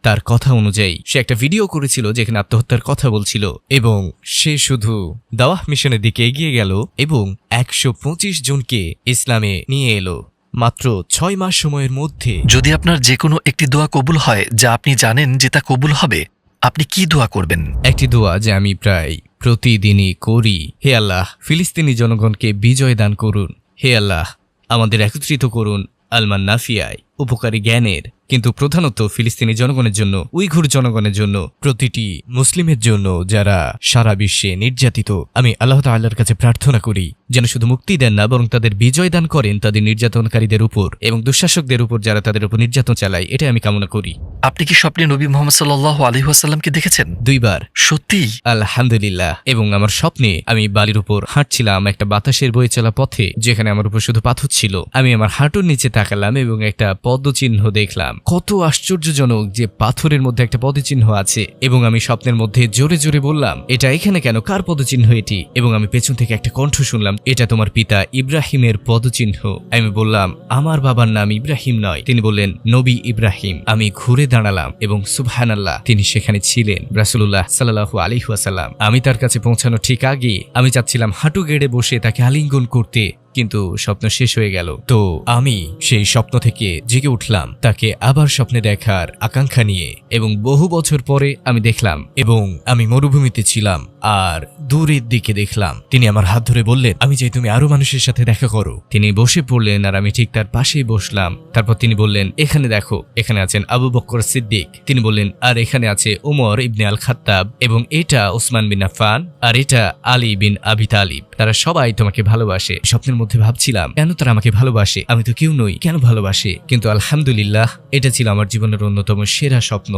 তার কথা অনুযায়ী সে একটা ভিডিও করেছিল যেখানে আত্মহত্যার কথা বলছিল, এবং সে শুধু দাওয়াহ মিশনের দিকে এগিয়ে গেল এবং 125 জনকে ইসলামে নিয়ে এলো মাত্র 6 মাস সময়ের মধ্যে। যদি আপনার যে কোনো একটি দোয়া কবুল হয়, যা আপনি জানেন যে তা কবুল হবে, আপনি কি দোয়া করবেন? একটি দোয়া যে আমি প্রায় প্রতিদিনই করি, হে আল্লাহ ফিলিস্তিনি জনগণকে বিজয় দান করুন। হে আল্লাহ আমাদের একত্রিত করুন আলমান নাফিয়ায়, উপকারী জ্ঞানের, কিন্তু প্রধানত ফিলিস্তিনি জনগণের জন্য, উইঘুর জনগণের জন্য, প্রতিটি মুসলিমের জন্য যারা সারা বিশ্বে নির্যাতিত। আমি আল্লাহ তাআলার কাছে প্রার্থনা করি যেন শুধু মুক্তি দেন না, বরং তাদের বিজয় দান করেন তাদের নির্যাতনকারীদের উপর এবং দুঃশাসকদের উপর যারা তাদের উপর নির্যাতন চালায়। এটা আমি কামনা করি। আপনি কি স্বপ্নে নবী মোহাম্মদ সাল্লাল্লাহু আলাইহি ওয়াসাল্লামকে দেখেছেন? 2 বার। সত্যি? আলহামদুলিল্লাহ। এবং আমার স্বপ্নে আমি বালির উপর হাঁটছিলাম একটা বাতাসের বয়ে চলা পথে, যেখানে আমার উপর শুধু পাথর ছিল। আমি আমার হাঁটুর নিচে তাকালাম এবং একটা পদচিহ্ন দেখলাম। কত আশ্চর্যজনক যে পাথরের মধ্যে একটা পদচিহ্ন আছে। এবং আমি স্বপ্নের মধ্যে জোরে জোরে বললাম, এটা এখানে কেন, কার পদচিহ্ন এটি? এবং আমি পেছন থেকে একটা কণ্ঠ শুনলাম, এটা তোমার পিতা ইব্রাহিমের পদচিহ্ন। আমি বললাম, আমার বাবার নাম ইব্রাহিম নয়। তিনি বললেন, নবী ইব্রাহিম। আমি ঘুরে দাঁড়ালাম এবং সুবহানাল্লাহ, তিনি সেখানে ছিলেন, রাসূলুল্লাহ সাল্লাল্লাহু আলাইহি ওয়াসাল্লাম। আমি তার কাছে পৌঁছানো ঠিক আগে আমি চাচ্ছিলাম হাঁটু গেড়ে বসে তাকে আলিঙ্গন করতে, কিন্তু স্বপ্ন শেষ হয়ে গেল। তো আমি সেই স্বপ্ন থেকে জেগে উঠলাম তাকে আবার স্বপ্নে দেখার আকাঙ্ক্ষা নিয়ে, এবং বহু বছর পরে আমি দেখলাম, এবং আমি মরুভূমিতে ছিলাম আর দূরের দিকে দেখলাম তিনি আমার হাত ধরে বললেন, আমি চাই তুমি আরো মানুষের সাথে দেখা করো। তিনি বসে পড়লেন আর আমি ঠিক তার পাশেই বসলাম। তারপর তিনি বললেন, এখানে দেখো, এখানে আছেন আবু বকর সিদ্দিক। তিনি বললেন, আর এখানে আছে উমর ইবনে আল খাত্তাব, এবং এটা ওসমান বিন আফফান, আর এটা আলী বিন আবি তালিব। তারা সবাই তোমাকে ভালোবাসে। স্বপ্নের মধ্যে ভাবছিলাম, কেন তারা আমাকে ভালোবাসে? আমি তো কেউ নই, কেন ভালোবাসে? কিন্তু আলহামদুলিল্লাহ, এটা ছিল আমার জীবনের অন্যতম সেরা স্বপ্ন।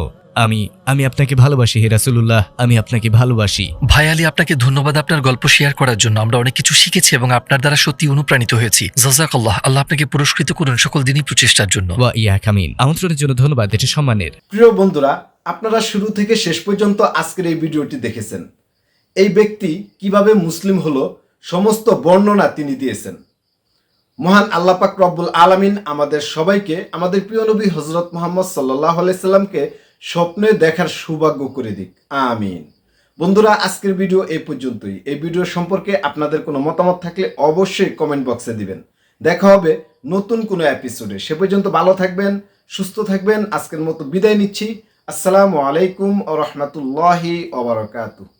আমি আপনাকে ভালোবাসি হে রাসূলুল্লাহ, আমি আপনাকে ভালোবাসি। ভাই আলী, আপনাকে ধন্যবাদ আপনার গল্প শেয়ার করার জন্য। আমরা অনেক কিছু শিখেছি এবং আপনার দ্বারা সত্যি অনুপ্রাণিত হয়েছি। জাযাকাল্লাহ, আল্লাহ আপনাকে পুরস্কৃত করুন সকল দিনই প্রচেষ্টার জন্য। ওয়া ইয়াক আমিন। আমন্ত্রণের জন্য ধন্যবাদ, এটা সম্মানের। প্রিয় বন্ধুরা, আপনারা শুরু থেকে শেষ পর্যন্ত আজকের এই ভিডিওটি দেখেছেন। এই ব্যক্তি কিভাবে মুসলিম হলো সমস্ত বর্ণনা তিনি দিয়েছেন। মহান আল্লাহ পাক রব্বুল আলামিন আমাদের সবাইকে আমাদের প্রিয় নবী হযরত মুহাম্মদ সাল্লাল্লাহু আলাইহি সাল্লামকে স্বপ্নে দেখার সৌভাগ্য করে দিক, আমিন। বন্ধুরা, আজকের ভিডিও এই পর্যন্তই। এই ভিডিও সম্পর্কে আপনাদের কোনো মতামত থাকলে অবশ্যই কমেন্ট বক্সে দিবেন। দেখা হবে নতুন কোনো এপিসোডে। সে পর্যন্ত ভালো থাকবেন, সুস্থ থাকবেন। আজকের মতো বিদায় নিচ্ছি। আসসালামু আলাইকুম ওয়া রাহমাতুল্লাহি ওয়া বারাকাতুহু।